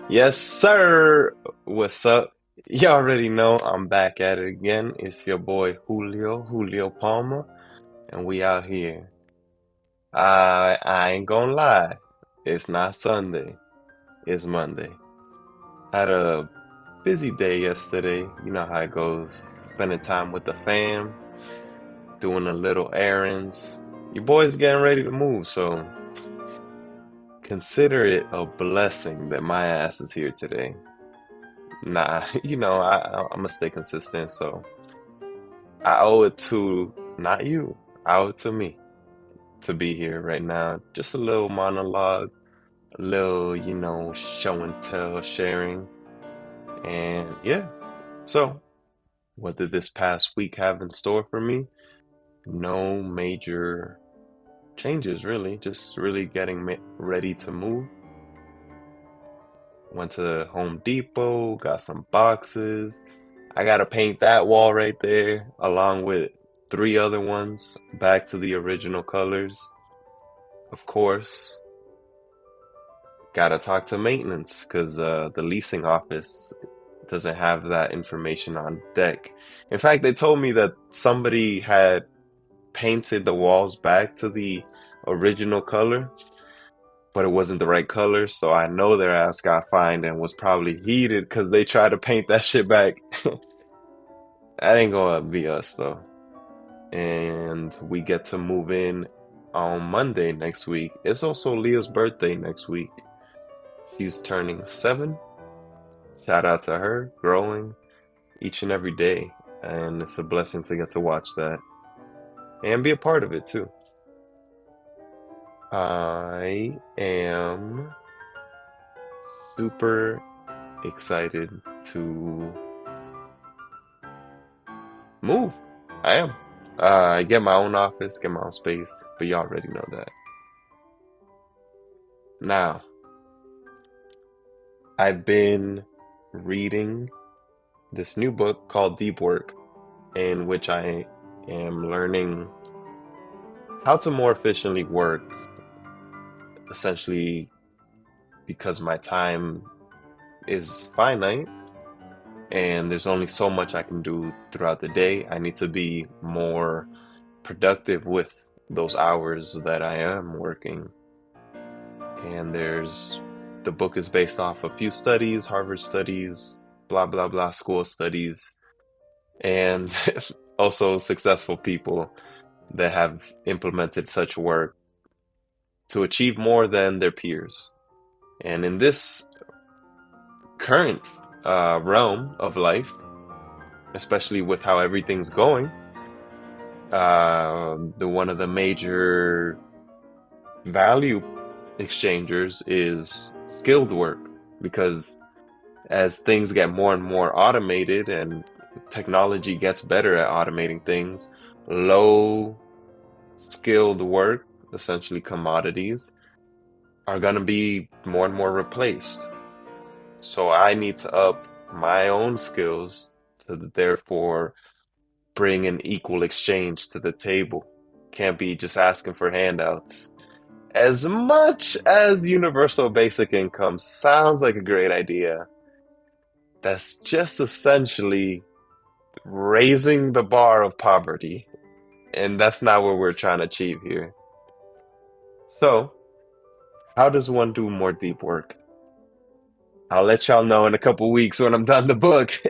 Yes, sir. What's up? You already know I'm back at it again. It's your boy Julio Palma, and we out here. I ain't gonna lie. It's not Sunday. It's Monday. Had a busy day yesterday. You know how it goes. Spending time with the fam, doing a little errands. Your boy's getting ready to move, so consider it a blessing that my ass is here today. Nah, I'm gonna stay consistent, so I owe it to not you. I owe it to me to be here right now. Just a little monologue, a little, show and tell, sharing, and yeah. So, what did this past week have in store for me? No major changes, really. Just really getting ready to move. Went to Home Depot, got some boxes. I gotta paint that wall right there, along with three other ones, back to the original colors. Of course, gotta talk to maintenance because the leasing office doesn't have that information on deck. In fact, they told me that somebody had painted the walls back to the original color, but it wasn't the right color, so I know their ass got fined and was probably heated because they tried to paint that shit back. That ain't gonna be us though. And we get to move in on Monday next week. It's also Leah's birthday next week. She's turning 7. Shout out to her, growing each and every day. And it's a blessing to get to watch that and be a part of it too. I am super excited to move. I am. I get my own office, get my own space, but you already know that. Now, I've been reading this new book called Deep Work, in which I am learning how to more efficiently work, essentially because my time is finite and there's only so much I can do throughout the day. I need to be more productive with those hours that I am working. And the book is based off a few studies, Harvard studies, blah, blah, blah, school studies, and also successful people that have implemented such work to achieve more than their peers. And in this current realm of life, especially with how everything's going, the one of the major value exchangers is skilled work because as things get more and more automated and technology gets better at automating things, low skilled work, essentially commodities, are going to be more and more replaced. So I need to up my own skills to therefore bring an equal exchange to the table. Can't be just asking for handouts. As much as universal basic income sounds like a great idea, that's just essentially raising the bar of poverty. And that's not what we're trying to achieve here. So, how does one do more deep work? I'll let y'all know in a couple weeks when I'm done the book.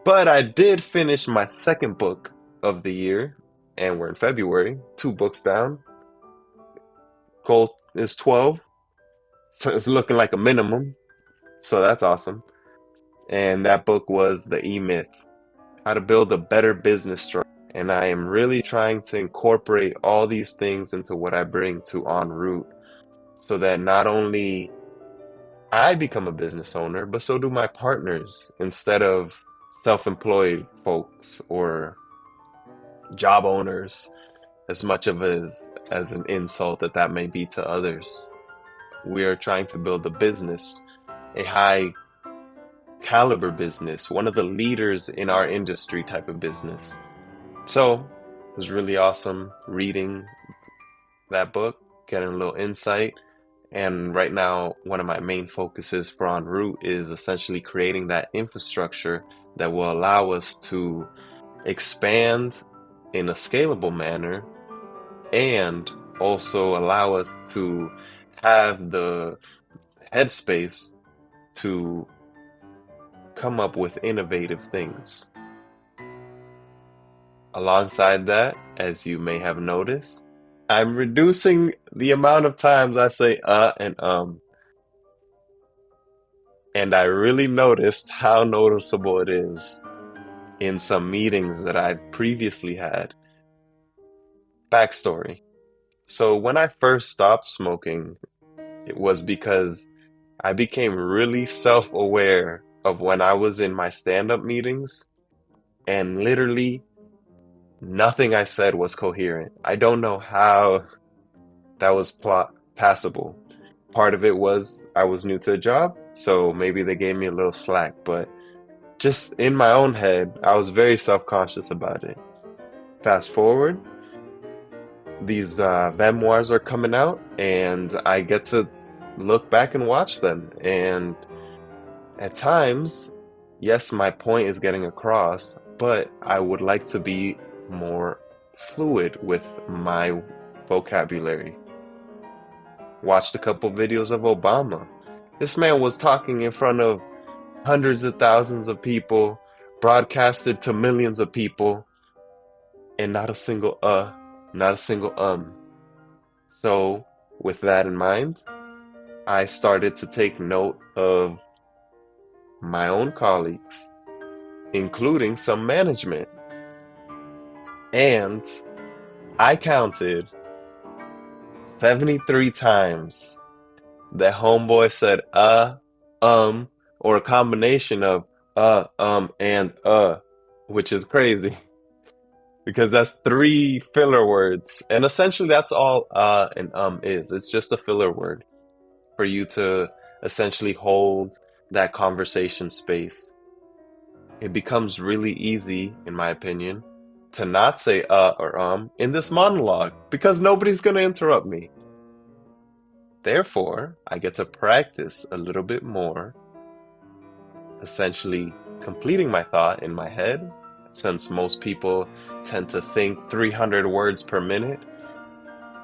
But I did finish my second book of the year, and we're in February, 2 books down. Goal is 12, so it's looking like a minimum. So that's awesome. And that book was The E-Myth, How to Build a Better Business Structure. And I am really trying to incorporate all these things into what I bring to En route so that not only I become a business owner, but so do my partners instead of self-employed folks or job owners, as much of as an insult that may be to others. We are trying to build a business, a high caliber business, one of the leaders in our industry type of business. So it was really awesome reading that book, getting a little insight, And right now, one of my main focuses for En route is essentially creating that infrastructure that will allow us to expand in a scalable manner and also allow us to have the headspace to come up with innovative things. Alongside that, as you may have noticed, I'm reducing the amount of times I say and and I really noticed how noticeable it is in some meetings that I've previously had. Backstory. So when I first stopped smoking, it was because I became really self-aware of when I was in my stand-up meetings and literally nothing I said was coherent. I don't know how that was passable. Part of it was I was new to the job, so maybe they gave me a little slack, but just in my own head, I was very self-conscious about it. Fast forward, these memoirs are coming out, and I get to look back and watch them. And at times, yes, my point is getting across, but I would like to be more fluid with my vocabulary. Watched a couple videos of Obama. This man was talking in front of hundreds of thousands of people, broadcasted to millions of people, and not a single not a single So, with that in mind, I started to take note of my own colleagues, including some management. And I counted 73 times that homeboy said um, or a combination of and which is crazy because that's three filler words. And essentially that's all and is. It's just a filler word for you to essentially hold that conversation space. It becomes really easy, in my opinion, to not say or in this monologue because nobody's going to interrupt me. Therefore, I get to practice a little bit more, essentially completing my thought in my head. Since most people tend to think 300 words per minute,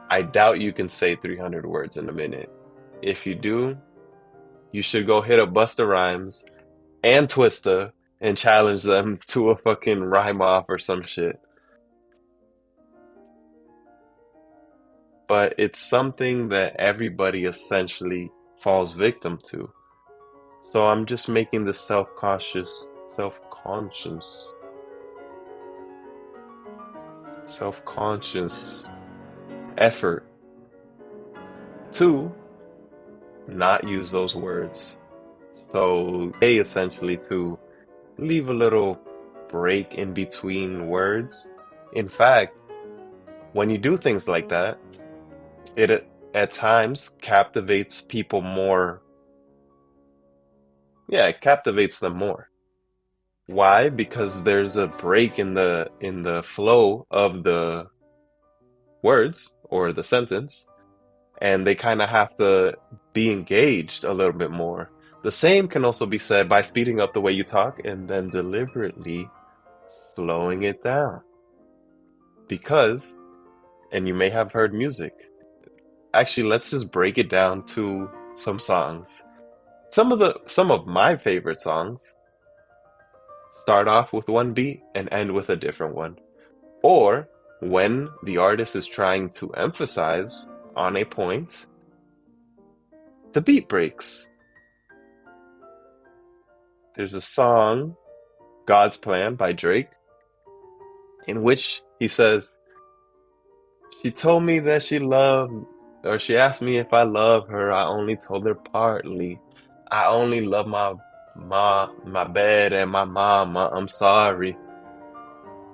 I doubt you can say 300 words in a minute. If you do, you should go hit up Busta Rhymes and Twista and challenge them to a fucking rhyme off or some shit. But it's something that everybody essentially falls victim to. So I'm just making the self-conscious, self-conscious effort to not use those words. So they essentially to leave a little break in between words. In fact, when you do things like that, it at times captivates people more. Yeah, it captivates them more. Why? Because there's a break in the flow of the words or the sentence, and they kind of have to be engaged a little bit more. The same can also be said by speeding up the way you talk and then deliberately slowing it down. Because, and you may have heard music. Actually, let's just break it down to some songs. Some of my favorite songs start off with one beat and end with a different one. Or when the artist is trying to emphasize on a point, the beat breaks. There's a song, God's Plan by Drake, in which he says, she told me that she loved, or she asked me if I love her. I only told her partly. I only love my bed and my mama. I'm sorry.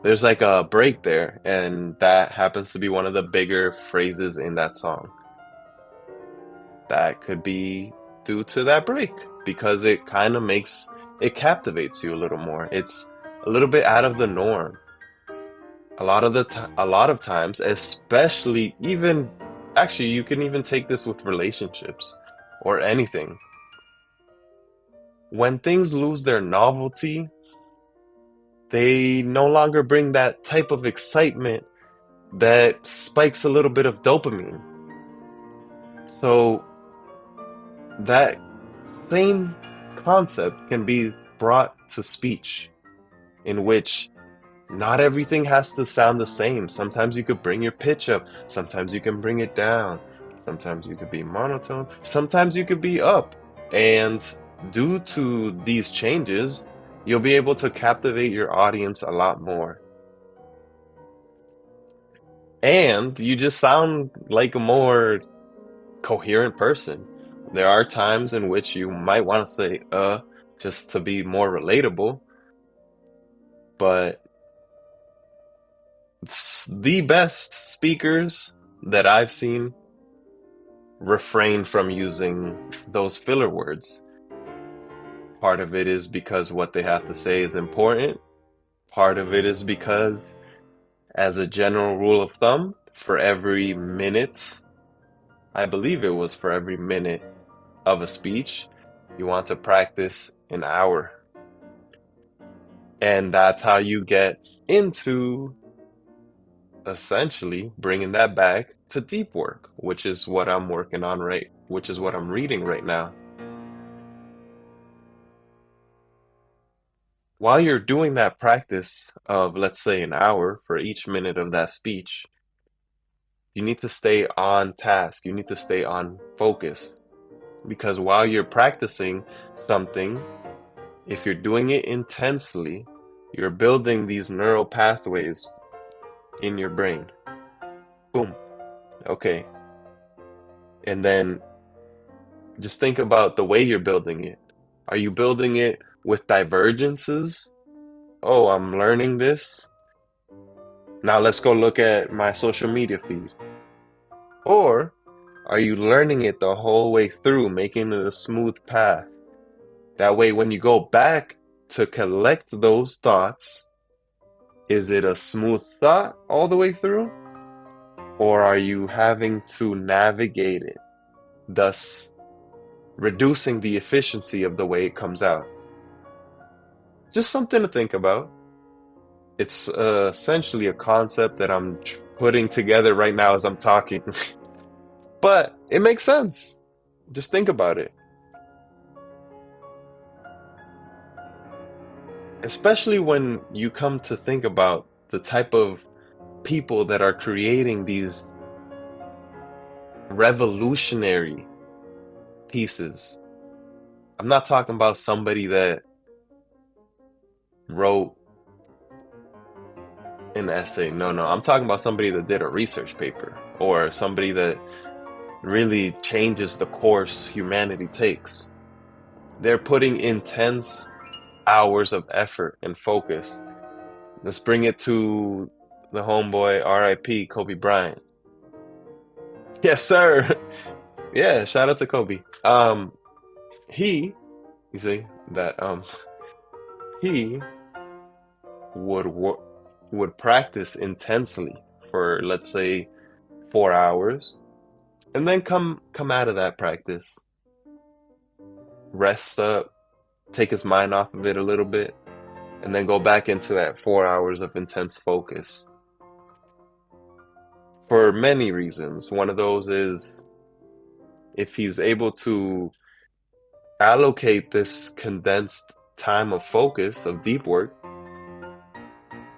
There's like a break there, and that happens to be one of the bigger phrases in that song. That could be due to that break because it kind of it captivates you a little more. It's a little bit out of the norm. A lot of times, especially even Actually, you can even take this with relationships or anything. When things lose their novelty, they no longer bring that type of excitement that spikes a little bit of dopamine. So that same concept can be brought to speech, in which not everything has to sound the same. Sometimes you could bring your pitch up, sometimes you can bring it down, sometimes you could be monotone, sometimes you could be up. And due to these changes, you'll be able to captivate your audience a lot more. And you just sound like a more coherent person. There are times in which you might want to say, just to be more relatable, but the best speakers that I've seen refrain from using those filler words. Part of it is because what they have to say is important. Part of it is because, as a general rule of thumb, for every minute, I believe it was for every minute of a speech, you want to practice an hour. And that's how you get into essentially bringing that back to deep work, which is what I'm working on which is what I'm reading right now. While you're doing that practice of, let's say, an hour for each minute of that speech, you need to stay on task. You need to stay on focus. Because while you're practicing something, if you're doing it intensely, you're building these neural pathways in your brain. Boom. Okay. And then just think about the way you're building it. Are you building it with divergences? Oh, I'm learning this. Now let's go look at my social media feed. Or are you learning it the whole way through, making it a smooth path? That way, when you go back to collect those thoughts, is it a smooth thought all the way through? Or are you having to navigate it, thus reducing the efficiency of the way it comes out? Just something to think about. It's essentially a concept that I'm putting together right now as I'm talking. But it makes sense. Just think about it. Especially when you come to think about the type of people that are creating these revolutionary pieces. I'm not talking about somebody that wrote an essay. No, no. I'm talking about somebody that did a research paper or somebody that really changes the course humanity takes. They're putting intense hours of effort and focus. Let's bring it to the homeboy RIP Kobe Bryant. Yes, sir. Yeah, shout out to Kobe. He, you see that he would would practice intensely for, let's say, 4 hours, and then come out of that practice, rest up, take his mind off of it a little bit, and then go back into that 4 hours of intense focus. For many reasons. One of those is if he's able to allocate this condensed time of focus of deep work,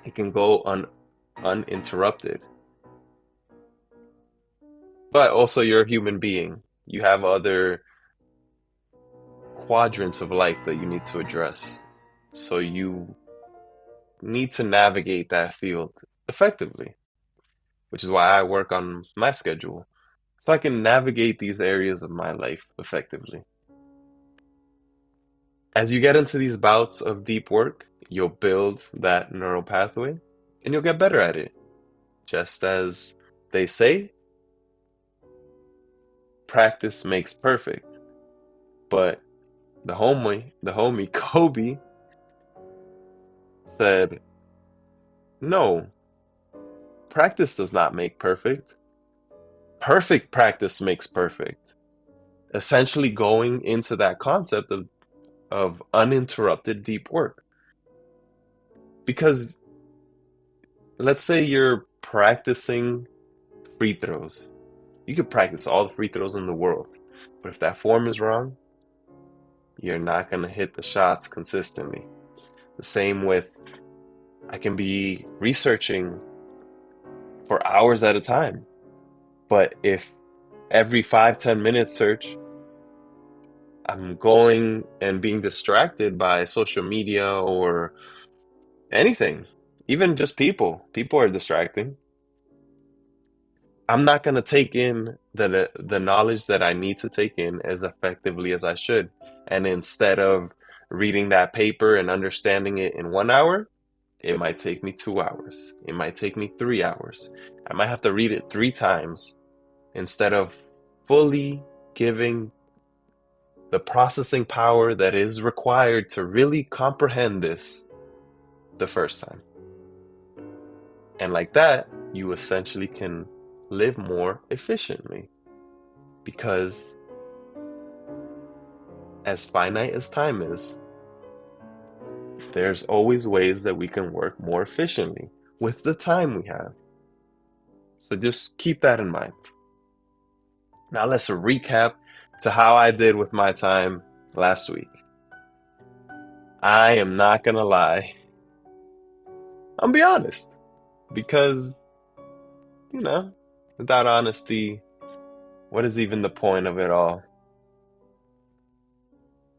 it can go uninterrupted. But also, you're a human being. You have other quadrants of life that you need to address. So you need to navigate that field effectively, which is why I work on my schedule. So I can navigate these areas of my life effectively. As you get into these bouts of deep work, you'll build that neural pathway and you'll get better at it. Just as they say, practice makes perfect. But the homie Kobe said, no, practice does not make perfect. perfect practice makes perfect. Essentially going into that concept of uninterrupted deep work. Because let's say you're practicing free throws. You could practice all the free throws in the world, but if that form is wrong, you're not going to hit the shots consistently. The same with, I can be researching for hours at a time, but if every 5-10 minute search I'm going and being distracted by social media or anything, even just people are distracting. I'm not going to take in the knowledge that I need to take in as effectively as I should. And instead of reading that paper and understanding it in 1 hour, it might take me 2 hours. It might take me 3 hours. I might have to read it 3 times instead of fully giving the processing power that is required to really comprehend this the first time. And like that, you essentially can live more efficiently because as finite as time is, there's always ways that we can work more efficiently with the time we have. So just keep that in mind. Now let's recap to how I did with my time last week. I am not gonna lie. I'm be honest. Because, you know, without honesty, what is even the point of it all?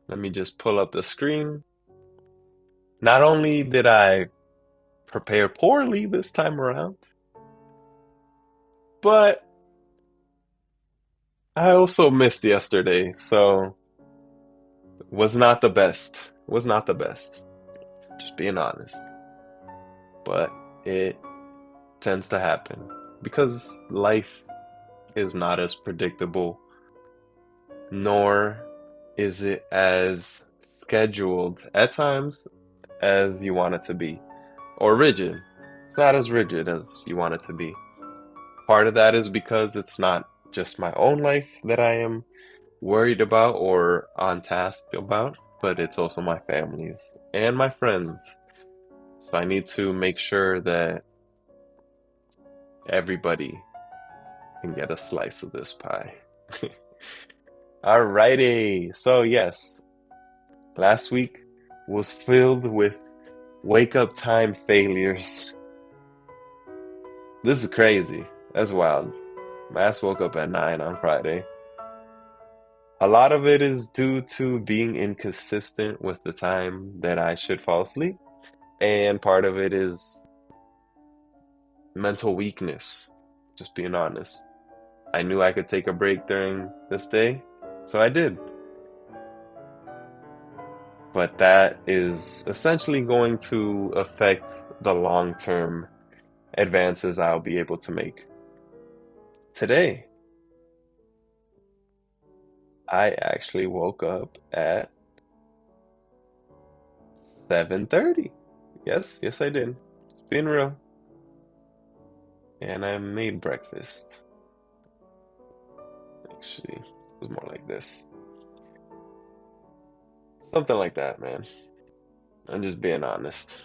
Let me just pull up the screen. Not only did I prepare poorly this time around, but I also missed yesterday, so was not the best. Was not the best. Just being honest. But it tends to happen because life is not as predictable, nor is it as scheduled at times as you want it to be, or rigid. It's not as rigid as you want it to be. Part of that is because it's not just my own life that I am worried about or on task about, but it's also my family's and my friends. So I need to make sure that everybody can get a slice of this pie. Alrighty, so yes, last week was filled with wake up time failures. This is crazy. That's wild. My ass woke up at 9 on Friday. A lot of it is due to being inconsistent with the time that I should fall asleep, and part of it is mental weakness. Just being honest. I knew I could take a break during this day, so I did. But that is essentially going to affect the long-term advances I'll be able to make. Today, I actually woke up at 7:30. Yes, I did. Just being real. And I made breakfast. Actually, it was more like this. Something like that, man. I'm just being honest.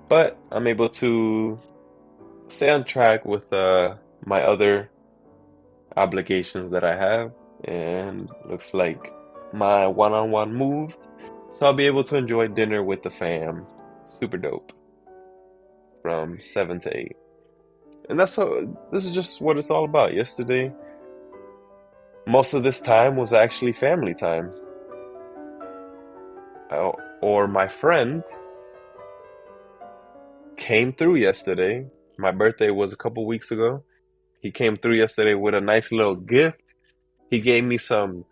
But I'm able to stay on track with my other obligations that I have, and looks like my one-on-one moved, so I'll be able to enjoy dinner with the fam. Super dope. From 7 to 8. And this is just what it's all about. Yesterday, most of this time was actually family time. Or my friend came through yesterday. My birthday was a couple weeks ago. He came through yesterday with a nice little gift. He gave me some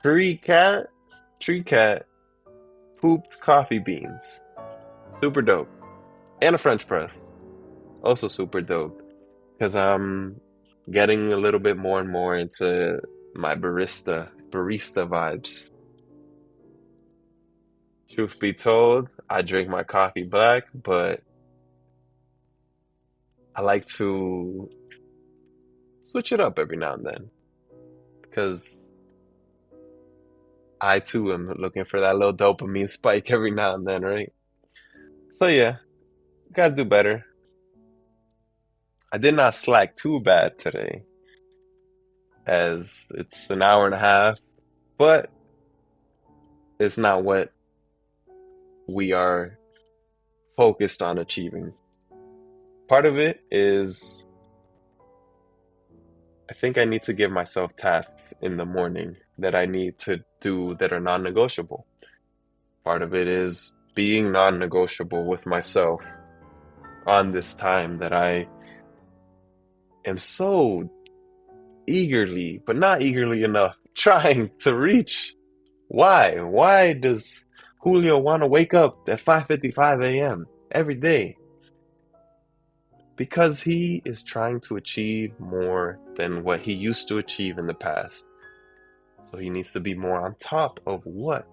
tree cat pooped coffee beans. Super dope. And a French press. Also super dope. Because I'm getting a little bit more and more into my barista vibes. Truth be told, I drink my coffee black, but I like to switch it up every now and then. Because I too am looking for that little dopamine spike every now and then, right? So yeah, gotta do better. I did not slack too bad today, as it's an hour and a half, but it's not what we are focused on achieving. Part of it is I think I need to give myself tasks in the morning that I need to do that are non-negotiable. Part of it is being non-negotiable with myself on this time that I am so eagerly, but not eagerly enough, trying to reach. Why? Why does Julio want to wake up at 5:55 a.m. every day? Because he is trying to achieve more than what he used to achieve in the past. So he needs to be more on top of what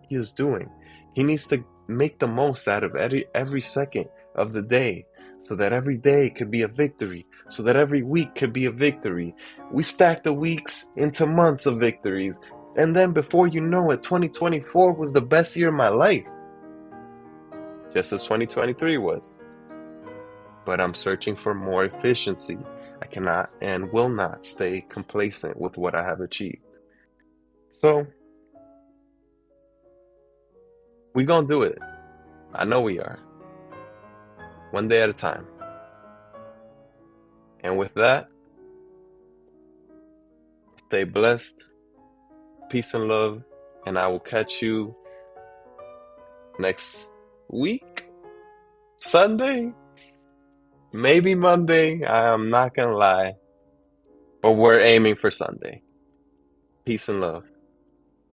he is doing. He needs to make the most out of every second of the day so that every day could be a victory, so that every week could be a victory. We stack the weeks into months of victories. And then before you know it, 2024 was the best year of my life, just as 2023 was. But I'm searching for more efficiency. I cannot and will not stay complacent with what I have achieved. So, we gonna do it. I know we are. One day at a time. And with that, stay blessed, peace and love, and I will catch you next week, Sunday, maybe Monday. I'm not gonna lie, but we're aiming for Sunday. Peace and love.